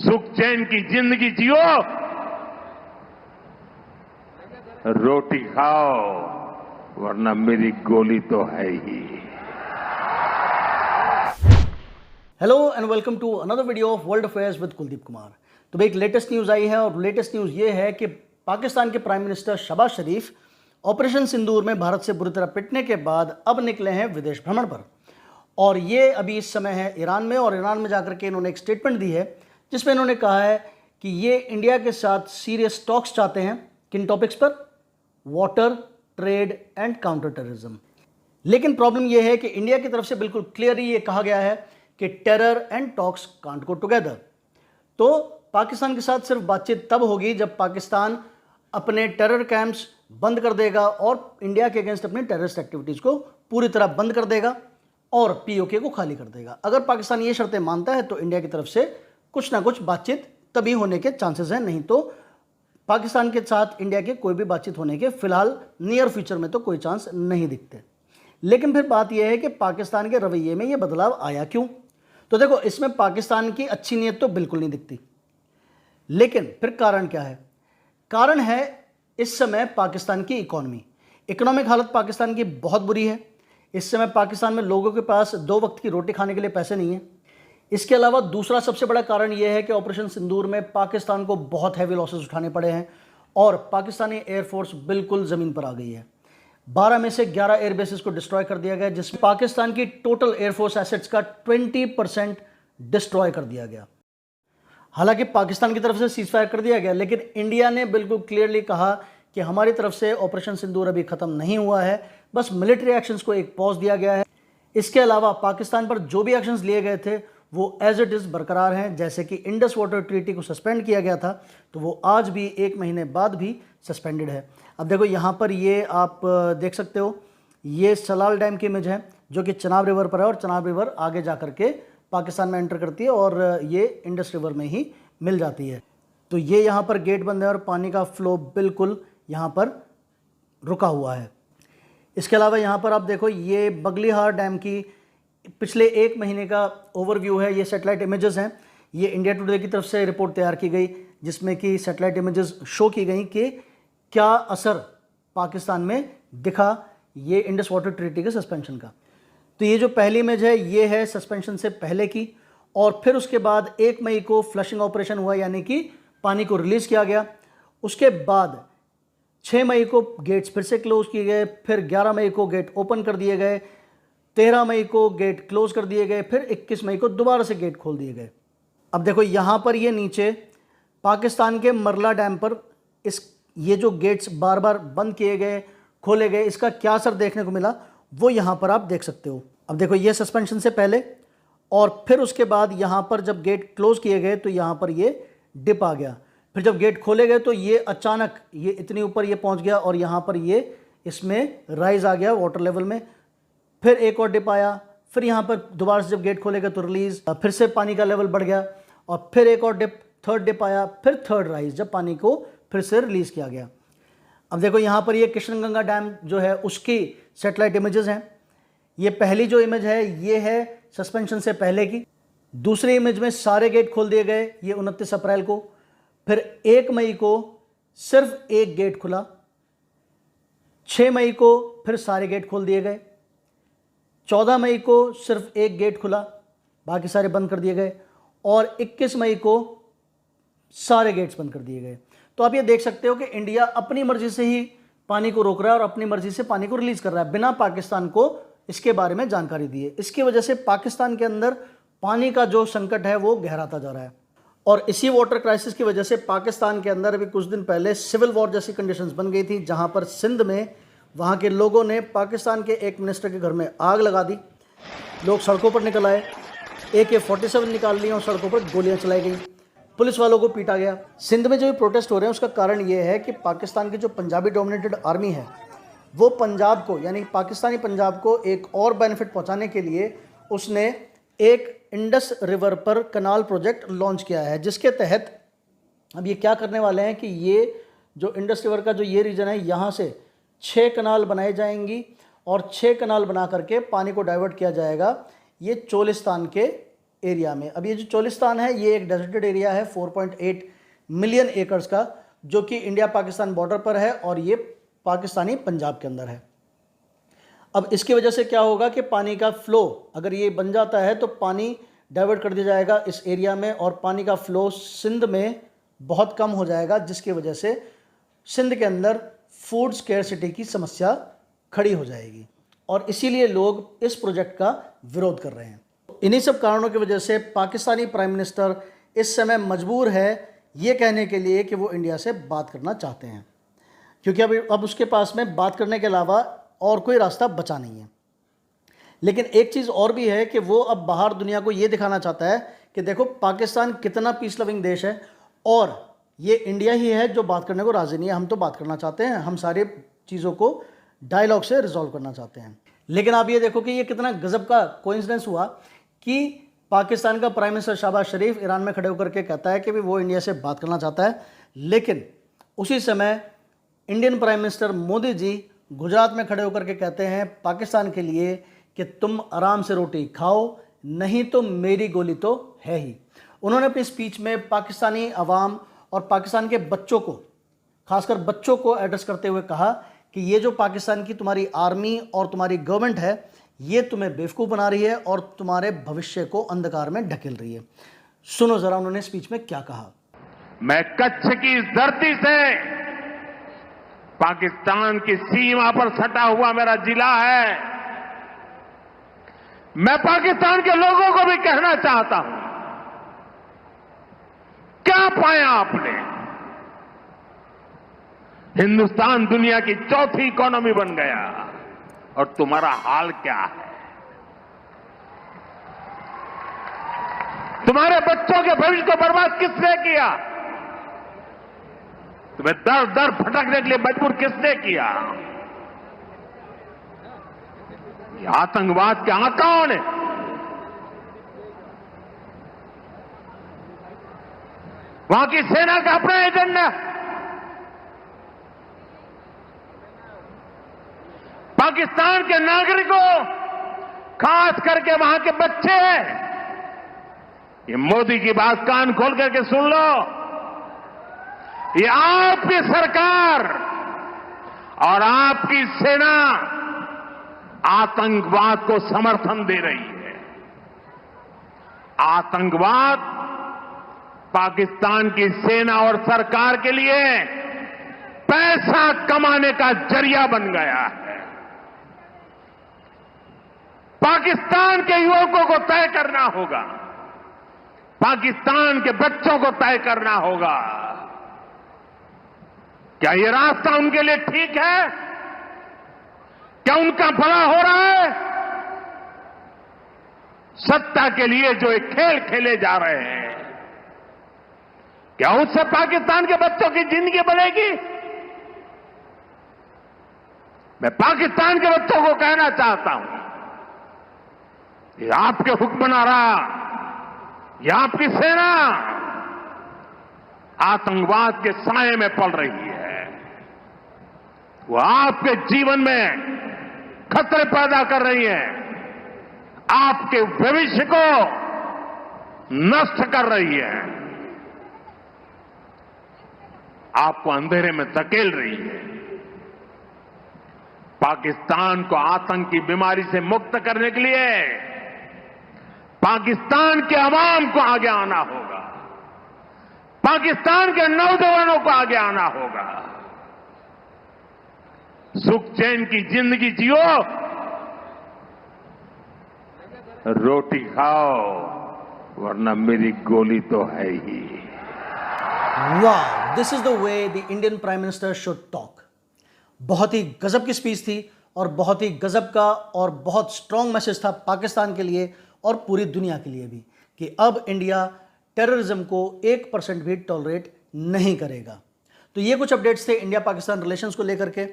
सुख चैन की जिंदगी जियो, रोटी खाओ, वरना मेरी गोली तो है ही। Hello and welcome to another video of world affairs with Kuldeep Kumar. तो भाई एक लेटेस्ट न्यूज़ आई है और लेटेस्ट न्यूज़ ये है कि पाकिस्तान के प्राइम मिनिस्टर शहबाज शरीफ ऑपरेशन सिंदूर में भारत से बुरी तरह पिटने के बाद अब निकले हैं विदेश भ्रमण पर। और ये अभी इस समय है ईरान में, और ईरान में जाकर के इन्होंने एक स्टेटमेंट दी है जिसमें इन्होंने कहा है कि ये इंडिया के साथ सीरियस टॉक्स चाहते हैं। किन टॉपिक्स पर? Water, trade and counter terrorism. लेकिन प्रॉब्लम यह है कि इंडिया की तरफ से बिल्कुल क्लियरली ये कहा गया है कि terror and talks can't go together. तो पाकिस्तान के साथ सिर्फ बातचीत तब होगी जब पाकिस्तान अपने टेरर कैंप्स बंद कर देगा और इंडिया के अगेंस्ट अपनी टेररिस्ट एक्टिविटीज़ को पूरी तरह बंद कर देगा और पीओके को खाली कर देगा। अगर पाकिस्तान ये शर्तें मानता है तो इंडिया की तरफ से कुछ ना कुछ बातचीत तभी होने के चांसेस हैं, नहीं तो पाकिस्तान के साथ इंडिया के कोई भी बातचीत होने के फिलहाल नियर फ्यूचर में तो कोई चांस नहीं दिखते। लेकिन फिर बात यह है कि पाकिस्तान के रवैये में ये बदलाव आया क्यों? तो देखो, इसमें पाकिस्तान की अच्छी नीयत तो बिल्कुल नहीं दिखती, लेकिन फिर कारण क्या है? कारण है इस समय पाकिस्तान की इकोनॉमिक हालत पाकिस्तान की बहुत बुरी है। इस समय पाकिस्तान में लोगों के पास 2 वक्त की रोटी खाने के लिए पैसे नहीं है। इसके अलावा दूसरा सबसे बड़ा कारण यह है कि ऑपरेशन सिंदूर में पाकिस्तान को बहुत हैवी लॉसेस उठाने पड़े हैं और पाकिस्तानी एयरफोर्स बिल्कुल ज़मीन पर आ गई है। 12 में से 11 एयरबेसेस को डिस्ट्रॉय कर दिया गया, जिसमें पाकिस्तान की टोटल एयरफोर्स एसेट्स का 20% डिस्ट्रॉय कर दिया गया। हालांकि पाकिस्तान की तरफ से सीजफायर कर दिया गया, लेकिन इंडिया ने बिल्कुल क्लियरली कहा कि हमारी तरफ से ऑपरेशन सिंदूर अभी ख़त्म नहीं हुआ है, बस मिलिट्री एक्शंस को एक पॉज दिया गया है। इसके अलावा पाकिस्तान पर जो भी एक्शंस लिए गए थे वो एज इट इज़ बरकरार हैं। जैसे कि इंडस वाटर ट्रीटी को सस्पेंड किया गया था, तो वो आज भी 1 महीने बाद भी सस्पेंडेड है। अब देखो यहाँ पर ये आप देख सकते हो, ये सलाल डैम की इमेज है जो कि चनाब रिवर पर है, और चनाब रिवर आगे जा कर के पाकिस्तान में एंटर करती है और ये इंडस रिवर में ही मिल जाती है। तो ये यहाँ पर गेट बंद है और पानी का फ्लो बिल्कुल यहाँ पर रुका हुआ है। इसके अलावा यहाँ पर आप देखो, ये बगलीहार डैम की पिछले 1 महीने का ओवरव्यू है। ये सैटेलाइट इमेजेस हैं। ये इंडिया टुडे की तरफ से रिपोर्ट तैयार की गई जिसमें कि सैटेलाइट इमेजेस शो की गई कि क्या असर पाकिस्तान में दिखा ये इंडस वाटर ट्रीटी के सस्पेंशन का। तो ये जो पहली इमेज है ये है सस्पेंशन से पहले की, और फिर उसके बाद 1 मई को फ्लशिंग ऑपरेशन हुआ, यानी कि पानी को रिलीज़ किया गया। उसके बाद 6 मई को गेट्स फिर से क्लोज किए गए, फिर 11 मई को गेट ओपन कर दिए गए, 13 मई को गेट क्लोज कर दिए गए, फिर 21 मई को दोबारा से गेट खोल दिए गए। अब देखो यहाँ पर ये नीचे पाकिस्तान के मरला डैम पर ये जो गेट्स बार बार बंद किए गए, खोले गए, इसका क्या असर देखने को मिला वो यहाँ पर आप देख सकते हो। अब देखो, ये सस्पेंशन से पहले और फिर उसके बाद यहाँ पर जब गेट क्लोज किए गए तो यहाँ पर ये डिप आ गया। फिर जब गेट खोले गए तो ये अचानक ये इतनी ऊपर ये पहुँच गया और यहाँ पर ये इसमें राइज आ गया वाटर लेवल में। फिर एक और डिप आया, फिर यहाँ पर दोबारा से जब गेट खोले गए तो रिलीज, फिर से पानी का लेवल बढ़ गया, और फिर एक और डिप, थर्ड डिप आया, फिर थर्ड राइज जब पानी को फिर से रिलीज़ किया गया। अब देखो यहाँ पर ये किशनगंगा डैम जो है उसकी सैटेलाइट इमेजेस हैं। ये पहली जो इमेज है ये है सस्पेंशन से पहले की। दूसरी इमेज में सारे गेट खोल दिए गए, ये 29 अप्रैल को। फिर 1 मई को सिर्फ एक गेट खुला, 6 मई को फिर सारे गेट खोल दिए गए, 14 मई को सिर्फ एक गेट खुला, बाकी सारे बंद कर दिए गए, और 21 मई को सारे गेट्स बंद कर दिए गए। तो आप ये देख सकते हो कि इंडिया अपनी मर्जी से ही पानी को रोक रहा है और अपनी मर्जी से पानी को रिलीज कर रहा है बिना पाकिस्तान को इसके बारे में जानकारी दिए। इसकी वजह से पाकिस्तान के अंदर पानी का जो संकट है वो गहराता जा रहा है, और इसी वाटर क्राइसिस की वजह से पाकिस्तान के अंदर अभी कुछ दिन पहले सिविल वॉर जैसी कंडीशंस बन गई थी, जहां पर सिंध में वहाँ के लोगों ने पाकिस्तान के एक मिनिस्टर के घर में आग लगा दी। लोग सड़कों पर निकल आए, AK-47 निकाल लिए और सड़कों पर गोलियां चलाई गई, पुलिस वालों को पीटा गया। सिंध में जो प्रोटेस्ट हो रहे हैं उसका कारण ये है कि पाकिस्तान की जो पंजाबी डोमिनेटेड आर्मी है वो पंजाब को, यानी पाकिस्तानी पंजाब को एक और बेनिफिट पहुंचाने के लिए उसने एक इंडस रिवर पर कनाल प्रोजेक्ट लॉन्च किया है, जिसके तहत अब ये क्या करने वाले हैं कि ये जो इंडस रिवर का जो ये रीजन है यहाँ से 6 कनाल बनाई जाएंगी और 6 कनाल बना करके पानी को डाइवर्ट किया जाएगा ये चोलिस्तान के एरिया में, अब ये जो चोलिस्तान है ये एक डेजर्टेड एरिया है 4.8 मिलियन एकर्स का, जो कि इंडिया पाकिस्तान बॉर्डर पर है और ये पाकिस्तानी पंजाब के अंदर है। अब इसकी वजह से क्या होगा कि पानी का फ्लो अगर ये बन जाता है तो पानी डाइवर्ट कर दिया जाएगा इस एरिया में और पानी का फ्लो सिंध में बहुत कम हो जाएगा, जिसकी वजह से सिंध के अंदर फूड स्केर्सिटी की समस्या खड़ी हो जाएगी और इसीलिए लोग इस प्रोजेक्ट का विरोध कर रहे हैं। इन्हीं सब कारणों की वजह से पाकिस्तानी प्राइम मिनिस्टर इस समय मजबूर है ये कहने के लिए कि वो इंडिया से बात करना चाहते हैं, क्योंकि अब उसके पास में बात करने के अलावा और कोई रास्ता बचा नहीं है। लेकिन एक चीज़ और भी है कि वो अब बाहर दुनिया को ये दिखाना चाहता है कि देखो पाकिस्तान कितना पीस लविंग देश है और ये इंडिया ही है जो बात करने को राज़ी नहीं है। हम तो बात करना चाहते हैं, हम सारी चीज़ों को डायलॉग से रिजॉल्व करना चाहते हैं। लेकिन आप ये देखो कि ये कितना गजब का कोइंसिडेंस हुआ कि पाकिस्तान का प्राइम मिनिस्टर शहबाज शरीफ ईरान में खड़े होकर के कहता है कि भी वो इंडिया से बात करना चाहता है, लेकिन उसी समय Indian prime minister Modi ji Gujarat में खड़े होकर के कहते हैं पाकिस्तान के लिए कि तुम आराम से रोटी खाओ, नहीं तो मेरी गोली तो है ही। उन्होंने अपनी स्पीच में पाकिस्तानी अवाम और पाकिस्तान के बच्चों को, खासकर बच्चों को एड्रेस करते हुए कहा कि ये जो पाकिस्तान की तुम्हारी आर्मी और तुम्हारी गवर्नमेंट है ये तुम्हें बेवकूफ़ बना रही है और तुम्हारे भविष्य को अंधकार में ढकेल रही है। सुनो जरा उन्होंने स्पीच में क्या कहा। मैं कच्छ की इस धरती से, पाकिस्तान की सीमा पर सटा हुआ मेरा जिला है, मैं पाकिस्तान के लोगों को भी कहना चाहता हूं, क्या पाया आपने? हिंदुस्तान दुनिया की चौथी इकोनॉमी बन गया और तुम्हारा हाल क्या है? तुम्हारे बच्चों के भविष्य को बर्बाद किसने किया? तुम्हें दर दर भटकने के लिए मजबूर किसने किया? ये आतंकवाद के आकाओं ने। वहां की सेना का अपना एजेंडा, पाकिस्तान के नागरिकों, खास करके वहां के बच्चे, ये मोदी की बात कान खोल करके सुन लो, ये आपकी सरकार और आपकी सेना आतंकवाद को समर्थन दे रही है। आतंकवाद पाकिस्तान की सेना और सरकार के लिए पैसा कमाने का जरिया बन गया है। पाकिस्तान के युवकों को तय करना होगा, पाकिस्तान के बच्चों को तय करना होगा, क्या ये रास्ता उनके लिए ठीक है? क्या उनका भला हो रहा है? सत्ता के लिए जो एक खेल खेले जा रहे हैं, क्या उससे पाकिस्तान के बच्चों की जिंदगी बनेगी? मैं पाकिस्तान के बच्चों को कहना चाहता हूं, ये आपके हुक्मनारा, ये आपकी सेना आतंकवाद के साए में पल रही है। वो आपके जीवन में खतरे पैदा कर रही है, आपके भविष्य को नष्ट कर रही है, आपको अंधेरे में धकेल रही है। पाकिस्तान को आतंक की बीमारी से मुक्त करने के लिए पाकिस्तान के अवाम को आगे आना होगा, पाकिस्तान के नौजवानों को आगे आना होगा। सुख चैन की जिंदगी जियो, रोटी खाओ, वरना मेरी गोली तो है ही। वाह, this is the way the Indian prime minister should talk. बहुत ही गजब की स्पीच थी और बहुत ही गजब का और बहुत स्ट्रांग मैसेज था पाकिस्तान के लिए और पूरी दुनिया के लिए भी कि अब इंडिया टेररिज्म को 1% भी टॉलरेट नहीं करेगा। तो ये कुछ अपडेट्स थे इंडिया पाकिस्तान रिलेशंस को लेकर के।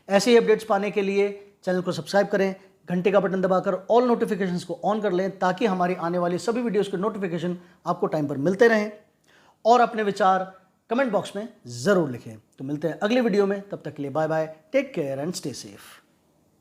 ऐसे ही अपडेट्स पाने के लिए चैनल को सब्सक्राइब करें, घंटे का बटन दबाकर ऑल नोटिफिकेशंस को ऑन कर लें ताकि हमारी आने वाली सभी वीडियोस के नोटिफिकेशन आपको टाइम पर मिलते रहें। और अपने विचार कमेंट बॉक्स में ज़रूर लिखें। तो मिलते हैं अगले वीडियो में, तब तक के लिए bye bye, take care and stay safe.